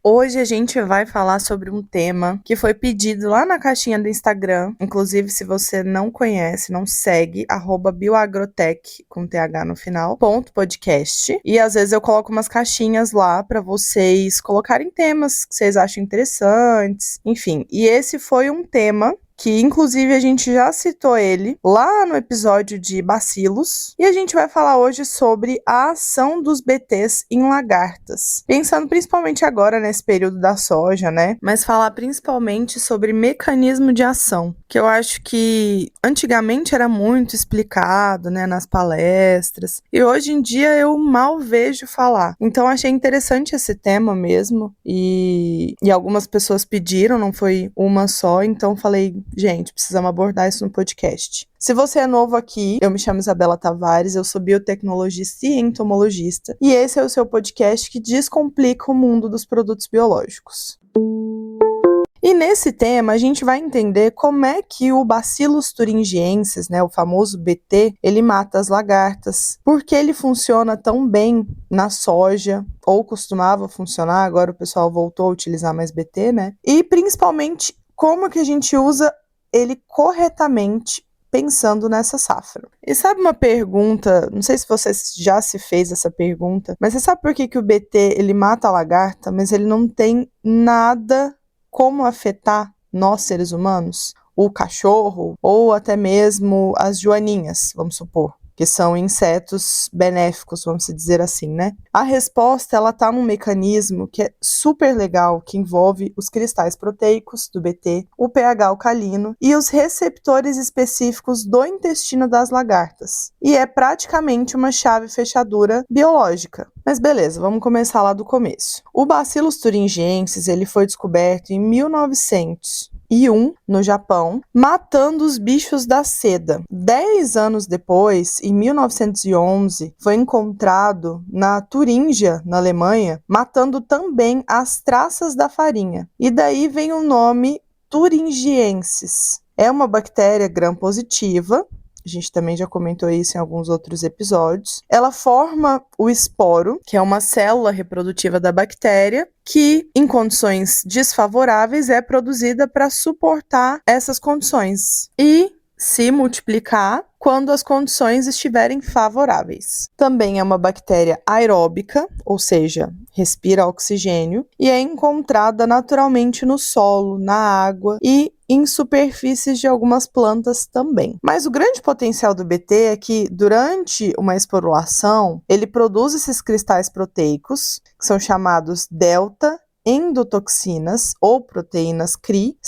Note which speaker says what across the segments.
Speaker 1: Hoje a gente vai falar sobre um tema que foi pedido lá na caixinha do Instagram. Inclusive, se você não conhece, não segue, @bioagrotech, com TH no final, _podcast. E às vezes eu coloco umas caixinhas lá para vocês colocarem temas que vocês acham interessantes. Enfim, e esse foi um tema que inclusive a gente já citou ele lá no episódio de bacilos, e a gente vai falar hoje sobre a ação dos BTs em lagartas. Pensando principalmente agora nesse período da soja, né? Mas falar principalmente sobre mecanismo de ação, que eu acho que antigamente era muito explicado, né, nas palestras, e hoje em dia eu mal vejo falar. Então achei interessante esse tema mesmo, e algumas pessoas pediram, não foi uma só, então falei, gente, precisamos abordar isso no podcast. Se você é novo aqui, eu me chamo Isabela Tavares, eu sou biotecnologista e entomologista, e esse é o seu podcast que descomplica o mundo dos produtos biológicos. E nesse tema, a gente vai entender como é que o Bacillus thuringiensis, né, o famoso BT, ele mata as lagartas, por que ele funciona tão bem na soja, ou costumava funcionar, agora o pessoal voltou a utilizar mais BT, né? E principalmente, como que a gente usa ele corretamente pensando nessa safra. E sabe uma pergunta, não sei se você já se fez essa pergunta, mas você sabe por que o BT ele mata a lagarta, mas ele não tem nada como afetar nós seres humanos? O cachorro ou até mesmo as joaninhas, vamos supor, que são insetos benéficos, vamos dizer assim, né? A resposta, ela tá num mecanismo que é super legal, que envolve os cristais proteicos do BT, o pH alcalino e os receptores específicos do intestino das lagartas. E é praticamente uma chave fechadura biológica. Mas beleza, vamos começar lá do começo. O Bacillus thuringiensis, ele foi descoberto em 1901 no Japão, matando os bichos da seda. 10 anos depois, em 1911, foi encontrado na Turíngia, na Alemanha, matando também as traças da farinha. E daí vem o nome thuringiensis. É uma bactéria gram-positiva. A gente também já comentou isso em alguns outros episódios. Ela forma o esporo, que é uma célula reprodutiva da bactéria, que em condições desfavoráveis é produzida para suportar essas condições e se multiplicar quando as condições estiverem favoráveis. Também é uma bactéria aeróbica, ou seja, respira oxigênio, e é encontrada naturalmente no solo, na água e em superfícies de algumas plantas também. Mas o grande potencial do BT é que, durante uma esporulação, ele produz esses cristais proteicos, que são chamados delta-endotoxinas ou proteínas CRY,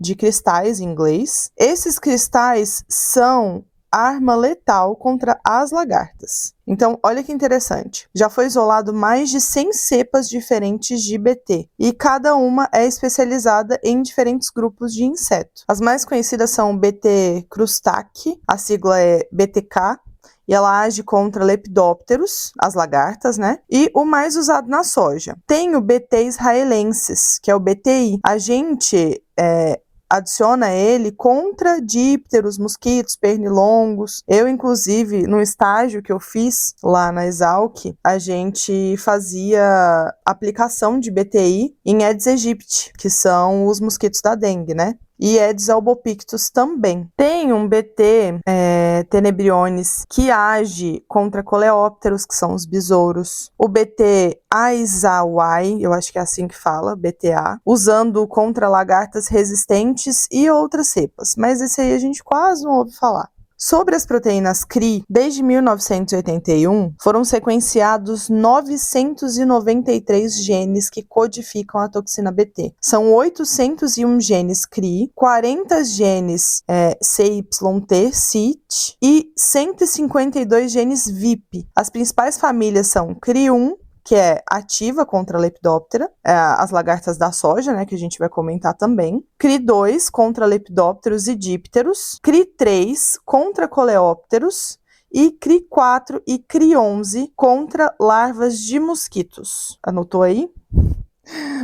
Speaker 1: de cristais em inglês. Esses cristais são arma letal contra as lagartas. Então, olha que interessante. Já foi isolado mais de 100 cepas diferentes de BT, e cada uma é especializada em diferentes grupos de inseto. As mais conhecidas são BT crustaceae, a sigla é BTK, e ela age contra lepidópteros, as lagartas, né? E o mais usado na soja. Tem o BT israelensis, que é o BTI. A gente adiciona ele contra dípteros, mosquitos, pernilongos. Eu, inclusive, no estágio que eu fiz lá na Exalc, a gente fazia aplicação de BTI em Aedes aegypti, que são os mosquitos da dengue, né? E Aedes albopictus também. Tem um BT tenebriones que age contra coleópteros, que são os besouros. O BT Aizawa, eu acho que é assim que fala, BTA, usando contra lagartas resistentes e outras cepas. Mas esse aí a gente quase não ouve falar. Sobre as proteínas CRY, desde 1981, foram sequenciados 993 genes que codificam a toxina BT. São 801 genes CRY, 40 genes CYT, CYT e 152 genes VIP. As principais famílias são CRY1, que é ativa contra a lepidóptera, as lagartas da soja, né, que a gente vai comentar também. CRY2 contra lepidópteros e dípteros. CRY3 contra coleópteros. E CRY4 e CRY11 contra larvas de mosquitos. Anotou aí?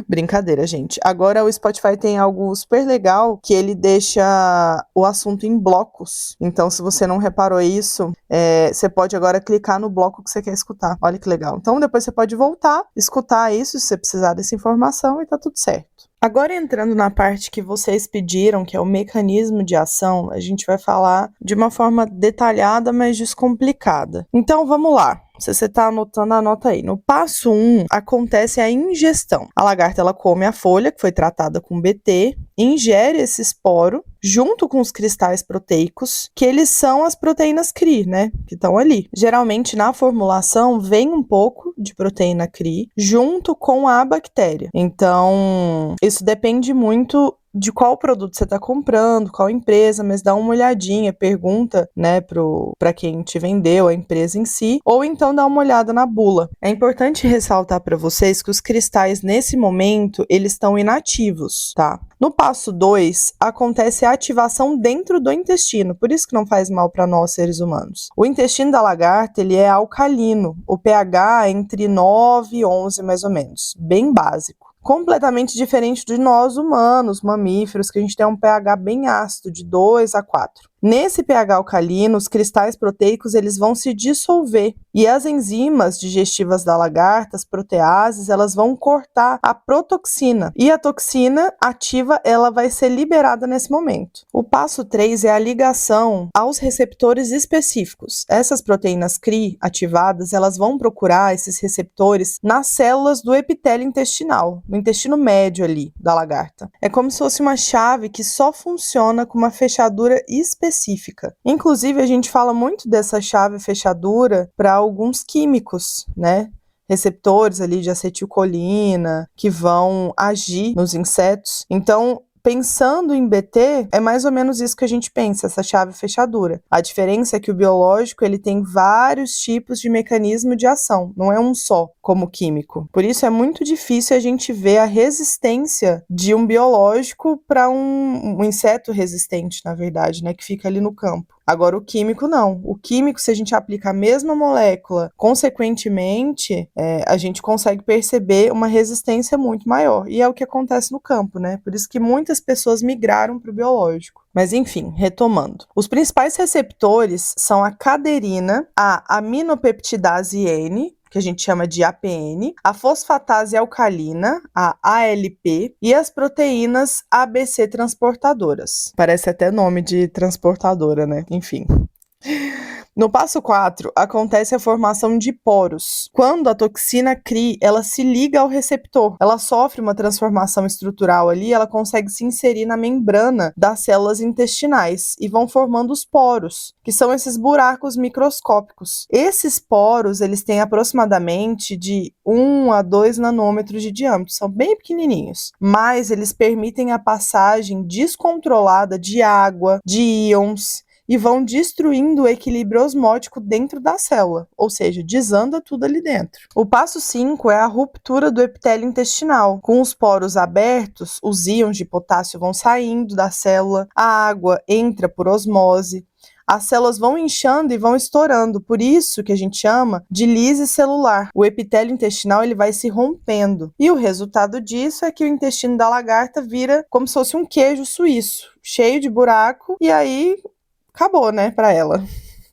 Speaker 1: Brincadeira, gente. Agora o Spotify tem algo super legal que ele deixa o assunto em blocos. Então, se você não reparou isso, você pode agora clicar no bloco que você quer escutar. Olha que legal. Então, depois você pode voltar, escutar isso se você precisar dessa informação e tá tudo certo. Agora, entrando na parte que vocês pediram, que é o mecanismo de ação, a gente vai falar de uma forma detalhada, mas descomplicada. Então, vamos lá. Se você está anotando, anota aí. No passo 1, acontece a ingestão. A lagarta, ela come a folha, que foi tratada com BT, ingere esse esporo, junto com os cristais proteicos, que eles são as proteínas CRI, né? Que estão ali. Geralmente, na formulação, vem um pouco de proteína CRI, junto com a bactéria. Então, isso depende muito de qual produto você está comprando, qual empresa, mas dá uma olhadinha, pergunta, né, para quem te vendeu, a empresa em si, ou então dá uma olhada na bula. É importante ressaltar para vocês que os cristais, nesse momento, eles estão inativos, tá? No passo 2, acontece a ativação dentro do intestino, por isso que não faz mal para nós, seres humanos. O intestino da lagarta, ele é alcalino, o pH é entre 9 e 11, mais ou menos, bem básico. Completamente diferente de nós humanos, mamíferos, que a gente tem um pH bem ácido, de 2 a 4. Nesse pH alcalino, os cristais proteicos eles vão se dissolver e as enzimas digestivas da lagarta, as proteases, elas vão cortar a protoxina e a toxina ativa ela vai ser liberada nesse momento. O passo 3 é a ligação aos receptores específicos. Essas proteínas CRI ativadas, elas vão procurar esses receptores nas células do epitélio intestinal, no intestino médio ali da lagarta. É como se fosse uma chave que só funciona com uma fechadura específica. Inclusive, a gente fala muito dessa chave fechadura para alguns químicos, né? Receptores ali de acetilcolina que vão agir nos insetos. Então, pensando em BT, é mais ou menos isso que a gente pensa, essa chave fechadura. A diferença é que o biológico ele tem vários tipos de mecanismo de ação, não é um só, como químico. Por isso é muito difícil a gente ver a resistência de um biológico para um inseto resistente, na verdade, né, que fica ali no campo. Agora, o químico não. O químico, se a gente aplica a mesma molécula, consequentemente, a gente consegue perceber uma resistência muito maior. E é o que acontece no campo, né? Por isso que muitas pessoas migraram para o biológico. Mas enfim, retomando. Os principais receptores são a caderina, a aminopeptidase N, que a gente chama de APN, a fosfatase alcalina, a ALP, e as proteínas ABC transportadoras. Parece até nome de transportadora, né? Enfim. No passo 4, acontece a formação de poros. Quando a toxina CRI, ela se liga ao receptor, ela sofre uma transformação estrutural ali, ela consegue se inserir na membrana das células intestinais e vão formando os poros, que são esses buracos microscópicos. Esses poros, eles têm aproximadamente de 1 a 2 nanômetros de diâmetro, são bem pequenininhos, mas eles permitem a passagem descontrolada de água, de íons, e vão destruindo o equilíbrio osmótico dentro da célula, ou seja, desanda tudo ali dentro. O passo 5 é a ruptura do epitélio intestinal. Com os poros abertos, os íons de potássio vão saindo da célula, a água entra por osmose, as células vão inchando e vão estourando, por isso que a gente chama de lise celular. O epitélio intestinal ele vai se rompendo, e o resultado disso é que o intestino da lagarta vira como se fosse um queijo suíço, cheio de buraco, e aí acabou, né, para ela.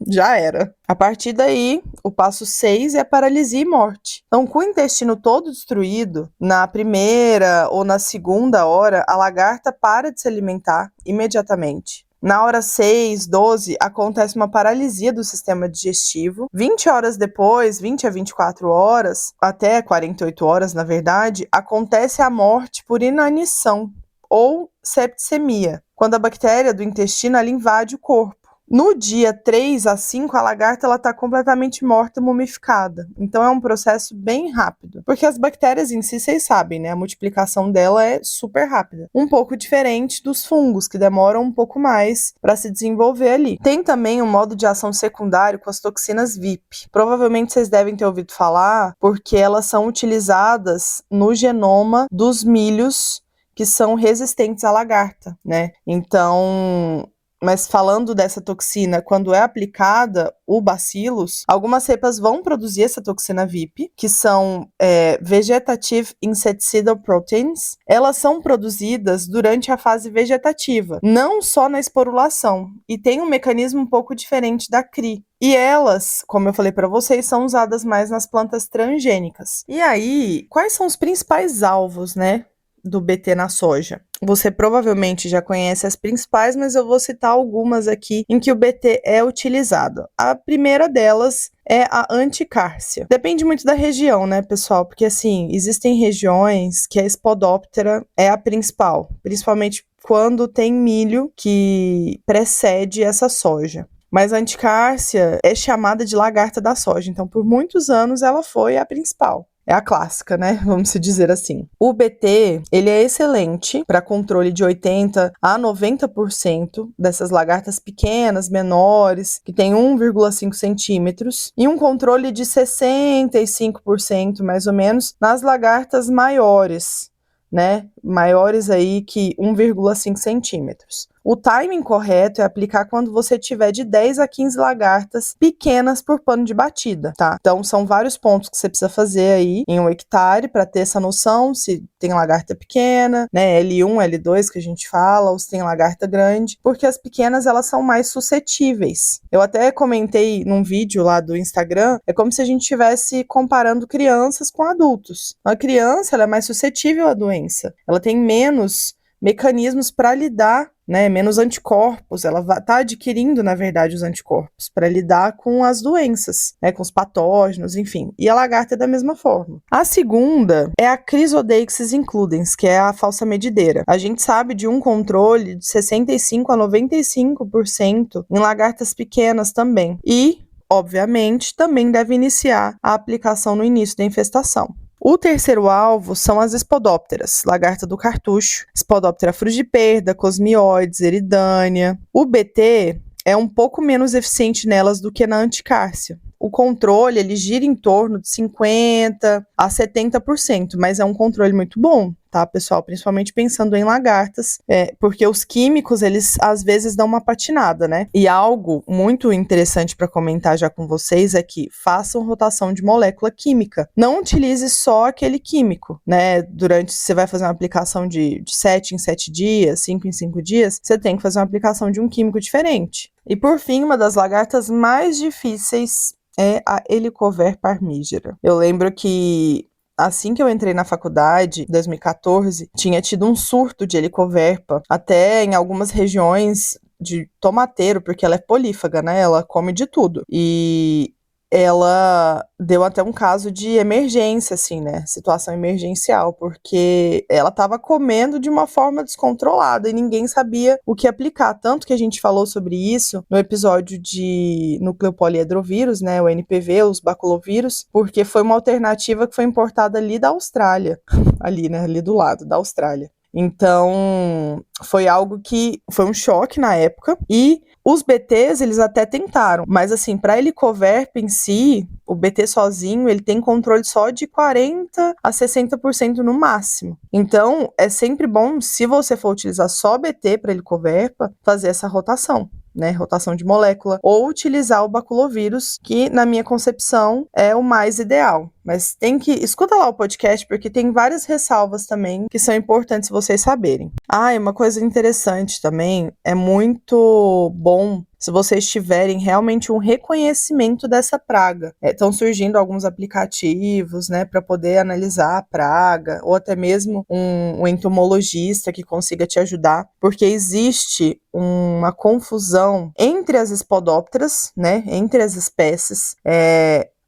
Speaker 1: Já era. A partir daí, o passo 6 é a paralisia e morte. Então, com o intestino todo destruído, na primeira ou na segunda hora, a lagarta para de se alimentar imediatamente. Na hora 6, 12, acontece uma paralisia do sistema digestivo. 20 horas depois, 20 a 24 horas, até 48 horas, na verdade, acontece a morte por inanição ou septicemia, quando a bactéria do intestino ela invade o corpo. No dia 3 a 5, a lagarta está completamente morta, mumificada. Então é um processo bem rápido. Porque as bactérias em si, vocês sabem, né? A multiplicação dela é super rápida. Um pouco diferente dos fungos, que demoram um pouco mais para se desenvolver ali. Tem também um modo de ação secundário com as toxinas VIP. Provavelmente vocês devem ter ouvido falar, porque elas são utilizadas no genoma dos milhos que são resistentes à lagarta, né? Então, Mas falando dessa toxina, quando é aplicada o bacillus, algumas cepas vão produzir essa toxina VIP, que são Vegetative Insecticidal Proteins. Elas são produzidas durante a fase vegetativa, não só na esporulação, e tem um mecanismo um pouco diferente da CRI. E elas, como eu falei para vocês, são usadas mais nas plantas transgênicas. E aí, quais são os principais alvos, né, do BT na soja? Você provavelmente já conhece as principais, mas eu vou citar algumas aqui em que o BT é utilizado. A primeira delas é a anticársia. Depende muito da região, né, pessoal? Porque, assim, existem regiões que a Spodoptera é a principal, principalmente quando tem milho que precede essa soja. Mas a anticársia é chamada de lagarta da soja, então por muitos anos ela foi a principal. É a clássica, né? Vamos se dizer assim. O BT, ele é excelente para controle de 80 a 90% dessas lagartas pequenas, menores, que tem 1,5 centímetros, e um controle de 65% mais ou menos nas lagartas maiores, né? Maiores aí que 1,5 centímetros. O timing correto é aplicar quando você tiver de 10 a 15 lagartas pequenas por pano de batida, tá? Então, são vários pontos que você precisa fazer aí em 1 hectare para ter essa noção se tem lagarta pequena, né? L1, L2 que a gente fala, ou se tem lagarta grande, porque as pequenas, elas são mais suscetíveis. Eu até comentei num vídeo lá do Instagram, é como se a gente estivesse comparando crianças com adultos. A criança, ela é mais suscetível à doença. Ela tem menos mecanismos para lidar, né, menos anticorpos, ela está adquirindo, na verdade, os anticorpos para lidar com as doenças, né, com os patógenos, enfim. E a lagarta é da mesma forma. A segunda é a Chrysodeixis includens, que é a falsa medideira. A gente sabe de um controle de 65 a 95% em lagartas pequenas também. E, obviamente, também deve iniciar a aplicação no início da infestação. O terceiro alvo são as espodópteras, lagarta do cartucho, Spodoptera frugiperda, Cosmioides, Eridânia. O BT é um pouco menos eficiente nelas do que na anticársia. O controle, ele gira em torno de 50% a 70%, mas é um controle muito bom, tá, pessoal? Principalmente pensando em lagartas, porque os químicos, eles às vezes dão uma patinada, né? E algo muito interessante para comentar já com vocês é que façam rotação de molécula química. Não utilize só aquele químico, né? Você vai fazer uma aplicação de 7 em 7 dias, 5 em 5 dias, você tem que fazer uma aplicação de um químico diferente. E por fim, uma das lagartas mais difíceis é a Helicover parmígera. Eu lembro que assim que eu entrei na faculdade, em 2014, tinha tido um surto de helicoverpa, até em algumas regiões de tomateiro, porque ela é polífaga, né? Ela come de tudo. E ela deu até um caso de emergência, assim, né? Situação emergencial, porque ela estava comendo de uma forma descontrolada e ninguém sabia o que aplicar. Tanto que a gente falou sobre isso no episódio de nucleopoliedrovírus, né? O NPV, os baculovírus, porque foi uma alternativa que foi importada ali da Austrália, ali, né? Ali do lado da Austrália. Então, foi algo que foi um choque na época e os BTs, eles até tentaram, mas assim, para helicoverpa em si, o BT sozinho, ele tem controle só de 40 a 60% no máximo. Então, é sempre bom, se você for utilizar só BT para helicoverpa, fazer essa rotação, né, rotação de molécula, ou utilizar o baculovírus, que na minha concepção é o mais ideal. Mas escuta lá o podcast, porque tem várias ressalvas também que são importantes vocês saberem. E uma coisa interessante também, é muito bom se vocês tiverem realmente um reconhecimento dessa praga. Estão surgindo alguns aplicativos, né, para poder analisar a praga, ou até mesmo um entomologista que consiga te ajudar, porque existe uma confusão entre as espodópteras, né, entre as espécies,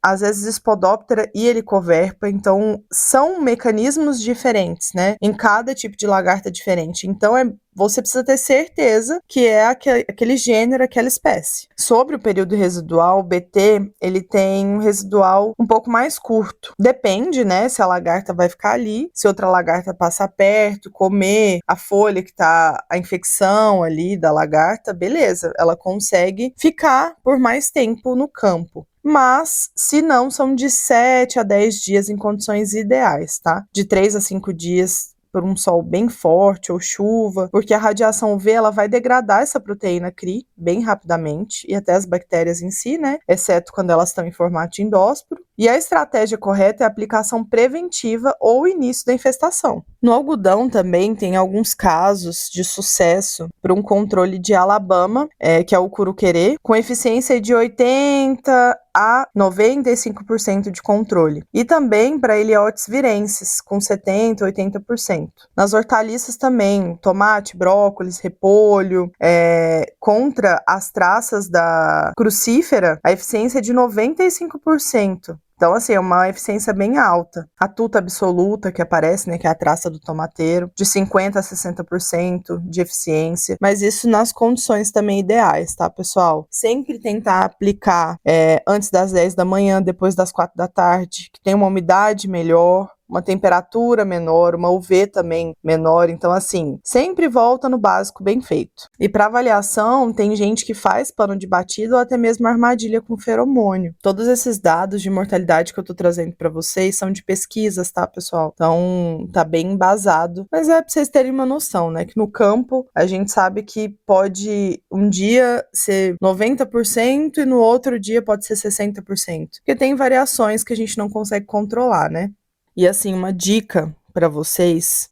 Speaker 1: às vezes Spodoptera e Helicoverpa, então são mecanismos diferentes, né? Em cada tipo de lagarta diferente. Então você precisa ter certeza que é aquele gênero, aquela espécie. Sobre o período residual, o BT, ele tem um residual um pouco mais curto. Depende, né, se a lagarta vai ficar ali, se outra lagarta passar perto, comer a folha que tá a infecção ali da lagarta, beleza, ela consegue ficar por mais tempo no campo. Mas, se não, são de 7 a 10 dias em condições ideais, tá? De 3 a 5 dias por um sol bem forte ou chuva, porque a radiação UV ela vai degradar essa proteína CRI bem rapidamente, e até as bactérias em si, né? Exceto quando elas estão em formato de endósporo. E a estratégia correta é a aplicação preventiva ou início da infestação. No algodão também tem alguns casos de sucesso para um controle de Alabama, que é o curuquerê, com eficiência de 80 a 95% de controle. E também para Heliotes virensis, com 70% a 80%. Nas hortaliças também, tomate, brócolis, repolho, contra as traças da crucífera, a eficiência é de 95%. Então, assim, é uma eficiência bem alta. A tuta absoluta que aparece, né, que é a traça do tomateiro, de 50% a 60% de eficiência. Mas isso nas condições também ideais, tá, pessoal? Sempre tentar aplicar antes das 10 da manhã, depois das 4 da tarde, que tem uma umidade melhor, uma temperatura menor, uma UV também menor. Então, assim, sempre volta no básico bem feito. E para avaliação, tem gente que faz pano de batida ou até mesmo armadilha com feromônio. Todos esses dados de mortalidade que eu tô trazendo para vocês são de pesquisas, tá, pessoal? Então, tá bem embasado. Mas é pra vocês terem uma noção, né? Que no campo, a gente sabe que pode um dia ser 90% e no outro dia pode ser 60%. Porque tem variações que a gente não consegue controlar, né? E assim, uma dica para vocês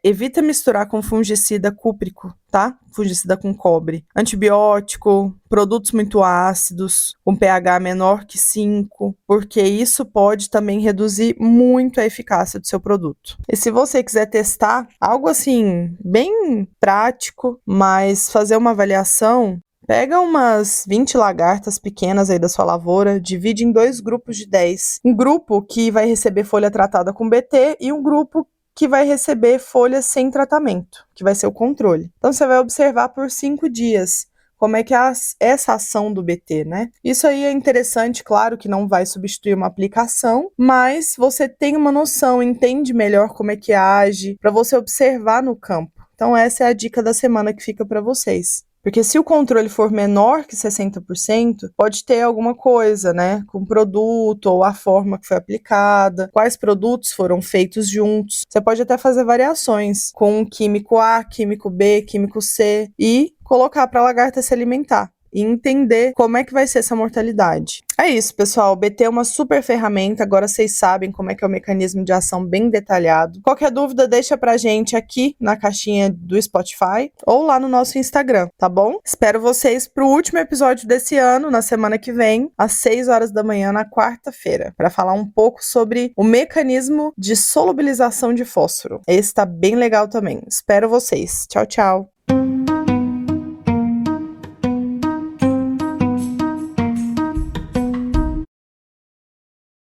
Speaker 1: evita misturar com fungicida cúprico, tá? Fungicida com cobre. Antibiótico, produtos muito ácidos, com pH menor que 5, porque isso pode também reduzir muito a eficácia do seu produto. E se você quiser testar algo assim, bem prático, mas fazer uma avaliação, pega umas 20 lagartas pequenas aí da sua lavoura, divide em 2 grupos de 10. Um grupo que vai receber folha tratada com BT e um grupo que vai receber folhas sem tratamento, que vai ser o controle. Então você vai observar por 5 dias como é que é essa ação do BT, né? Isso aí é interessante, claro que não vai substituir uma aplicação, mas você tem uma noção, entende melhor como é que age, para você observar no campo. Então essa é a dica da semana que fica para vocês. Porque se o controle for menor que 60%, pode ter alguma coisa, né? Com o produto ou a forma que foi aplicada, quais produtos foram feitos juntos. Você pode até fazer variações com químico A, químico B, químico C e colocar para a lagarta se alimentar e entender como é que vai ser essa mortalidade. É isso, pessoal. O BT é uma super ferramenta. Agora vocês sabem como é que é o mecanismo de ação bem detalhado. Qualquer dúvida, deixa pra gente aqui na caixinha do Spotify ou lá no nosso Instagram, tá bom? Espero vocês pro último episódio desse ano, na semana que vem, às 6 horas da manhã, na quarta-feira, para falar um pouco sobre o mecanismo de solubilização de fósforo. Esse tá bem legal também. Espero vocês. Tchau, tchau.